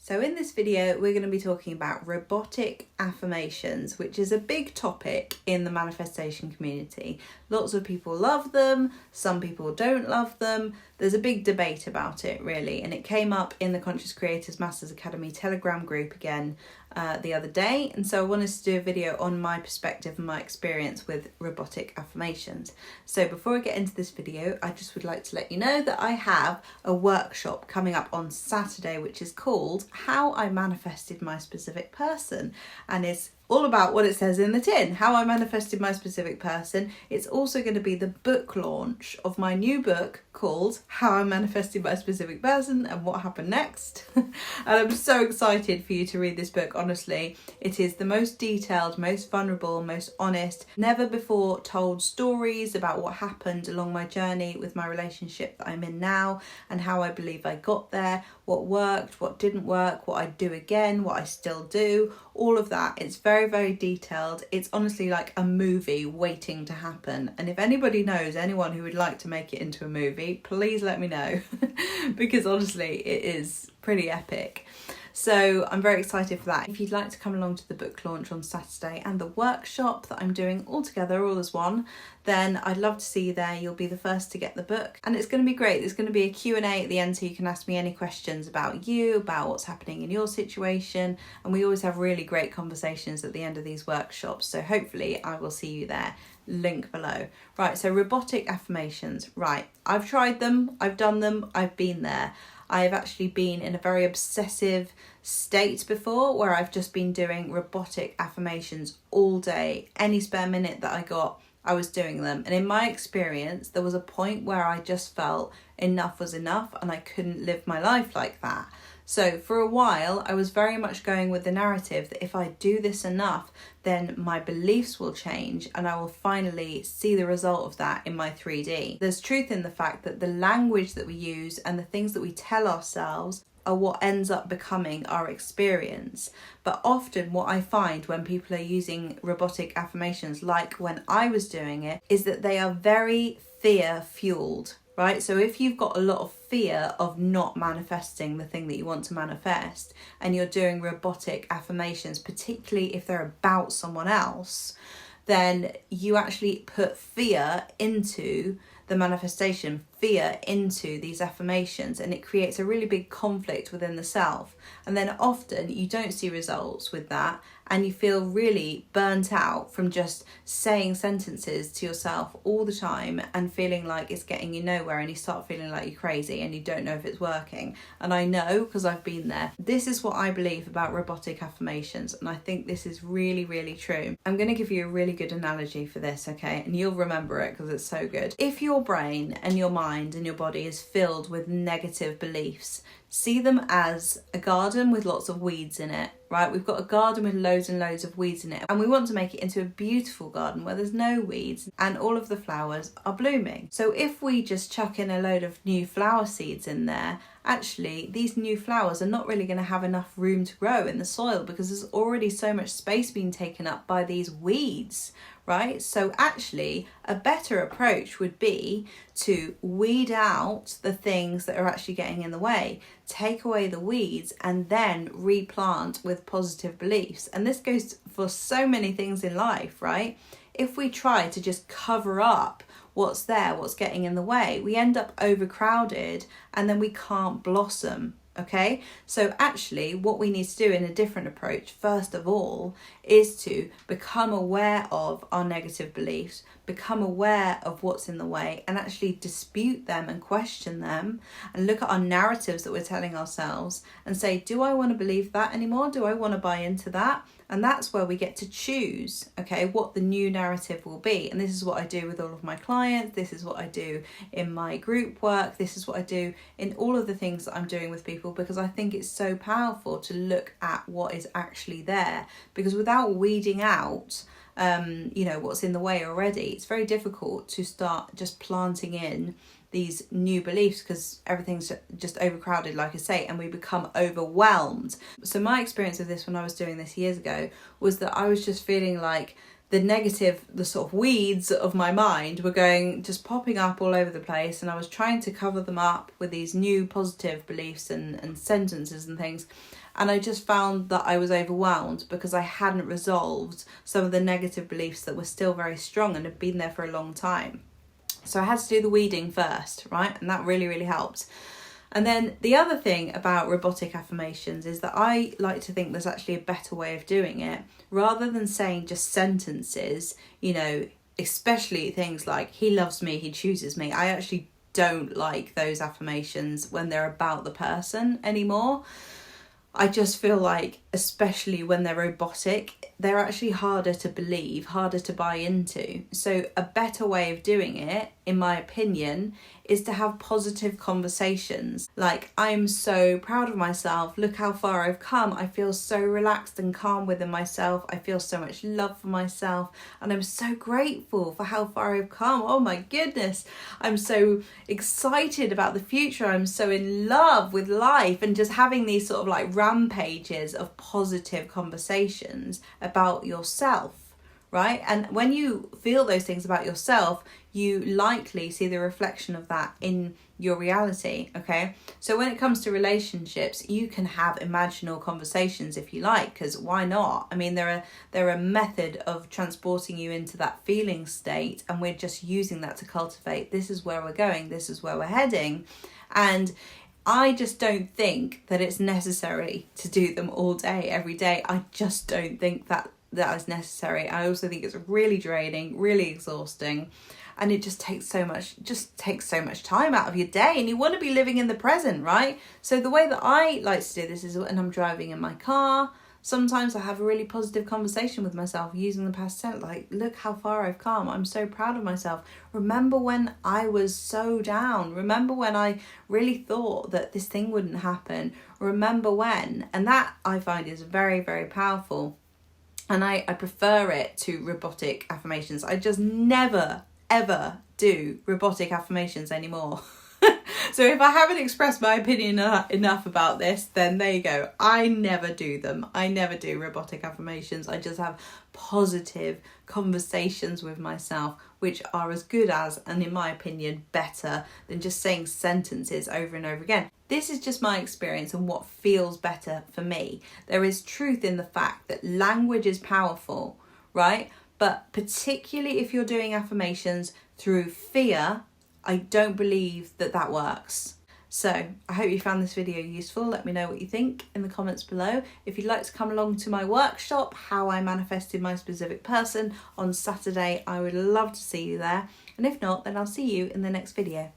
So in this video, we're going to be talking about robotic affirmations, which is a big topic in the manifestation community. Lots of people love them, some people don't love them. There's a big debate about it really, and it came up in the Conscious Creators Masters Academy Telegram group again the other day, and so I wanted to do a video on my perspective and my experience with robotic affirmations. So before I get into this video, I just would like to let you know that I have a workshop coming up on Saturday which is called How I Manifested My Specific Person, and it's all about what it says in the tin, how I manifested my specific person. It's also going to be the book launch of my new book called How I Manifested My Specific Person and What Happened Next. And I'm so excited for you to read this book, honestly. It is the most detailed, most vulnerable, most honest, never before told stories about what happened along my journey with my relationship that I'm in now and how I believe I got there, what worked, what didn't work, what I'd do again, what I still do, all of that. It's very, very detailed. It's honestly like a movie waiting to happen. And if anybody knows anyone who would like to make it into a movie, please let me know because honestly, it is pretty epic. So I'm very excited for that. If you'd like to come along to the book launch on Saturday and the workshop that I'm doing all together, all as one, then I'd love to see you there. You'll be the first to get the book. And it's going to be great. There's going to be a Q&A at the end so you can ask me any questions about you, about what's happening in your situation. And we always have really great conversations at the end of these workshops. So hopefully I will see you there. Link below. Right, so robotic affirmations. Right, I've tried them, I've done them, I've been there. I've actually been in a very obsessive state before where I've just been doing robotic affirmations all day. Any spare minute that I got, I was doing them. And in my experience, there was a point where I just felt enough was enough and I couldn't live my life like that. So for a while, I was very much going with the narrative that if I do this enough, then my beliefs will change and I will finally see the result of that in my 3D. There's truth in the fact that the language that we use and the things that we tell ourselves are what ends up becoming our experience. But often what I find when people are using robotic affirmations, like when I was doing it, is that they are very fear-fueled. Right? So if you've got a lot of fear of not manifesting the thing that you want to manifest and you're doing robotic affirmations, particularly if they're about someone else, then you actually put fear into the manifestation, fear into these affirmations, and it creates a really big conflict within the self. And then often you don't see results with that and you feel really burnt out from just saying sentences to yourself all the time and feeling like it's getting you nowhere, and you start feeling like you're crazy and you don't know if it's working. And I know because I've been there. This is what I believe about robotic affirmations, and I think this is really, really true. I'm going to give you a really good analogy for this, okay? And you'll remember it because it's so good. If your brain and your mind and your body is filled with negative beliefs, see them as a garden with lots of weeds in it, right? We've got a garden with loads and loads of weeds in it, and we want to make it into a beautiful garden where there's no weeds and all of the flowers are blooming. So if we just chuck in a load of new flower seeds in there, actually these new flowers are not really going to have enough room to grow in the soil because there's already so much space being taken up by these weeds, right? So actually a better approach would be to weed out the things that are actually getting in the way, take away the weeds, and then replant with positive beliefs. And this goes for so many things in life, right? If we try to just cover up what's there, what's getting in the way, we end up overcrowded and then we can't blossom. Okay, so actually what we need to do in a different approach, first of all, is to become aware of our negative beliefs, become aware of what's in the way and actually dispute them and question them and look at our narratives that we're telling ourselves and say, do I want to believe that anymore? Do I want to buy into that? And that's where we get to choose, okay, what the new narrative will be. And this is what I do with all of my clients. This is what I do in my group work. This is what I do in all of the things that I'm doing with people, because I think it's so powerful to look at what is actually there. Because without weeding out, what's in the way already, it's very difficult to start just planting in these new beliefs because everything's just overcrowded, like I say, and we become overwhelmed. So my experience of this when I was doing this years ago was that I was just feeling like the negative, the sort of weeds of my mind were just popping up all over the place, and I was trying to cover them up with these new positive beliefs and sentences and things. And I just found that I was overwhelmed because I hadn't resolved some of the negative beliefs that were still very strong and had been there for a long time. So I had to do the weeding first, right? And that really, really helped. And then the other thing about robotic affirmations is that I like to think there's actually a better way of doing it. Rather than saying just sentences, you know, especially things like, he loves me, he chooses me. I actually don't like those affirmations when they're about the person anymore. I just feel like, especially when they're robotic, they're actually harder to believe, harder to buy into. So a better way of doing it, in my opinion, is to have positive conversations. Like, I'm so proud of myself. Look how far I've come. I feel so relaxed and calm within myself. I feel so much love for myself. And I'm so grateful for how far I've come. Oh my goodness. I'm so excited about the future. I'm so in love with life. And just having these sort of like rampages of positive conversations about yourself, right? And when you feel those things about yourself, you likely see the reflection of that in your reality, okay? So when it comes to relationships, you can have imaginal conversations if you like, because why not? I mean, they're a method of transporting you into that feeling state, and we're just using that to cultivate, this is where we're going, this is where we're heading. And I just don't think that it's necessary to do them all day, every day. I just don't think that is necessary. I also think it's really draining, really exhausting, and it just takes so much time out of your day, and you want to be living in the present, right? So the way that I like to do this is when I'm driving in my car. Sometimes I have a really positive conversation with myself using the past tense, like, look how far I've come. I'm so proud of myself. Remember when I was so down? Remember when I really thought that this thing wouldn't happen? Remember when? And that I find is very, very powerful. And I prefer it to robotic affirmations. I just never, ever do robotic affirmations anymore. So if I haven't expressed my opinion enough about this, then there you go. I never do them. I never do robotic affirmations. I just have positive conversations with myself, which are as good as, and in my opinion, better than just saying sentences over and over again. This is just my experience and what feels better for me. There is truth in the fact that language is powerful, right? But particularly if you're doing affirmations through fear, I don't believe that works. So I hope you found this video useful. Let me know what you think in the comments below. If you'd like to come along to my workshop, How I Manifested My Specific Person, on Saturday, I would love to see you there. And if not, then I'll see you in the next video.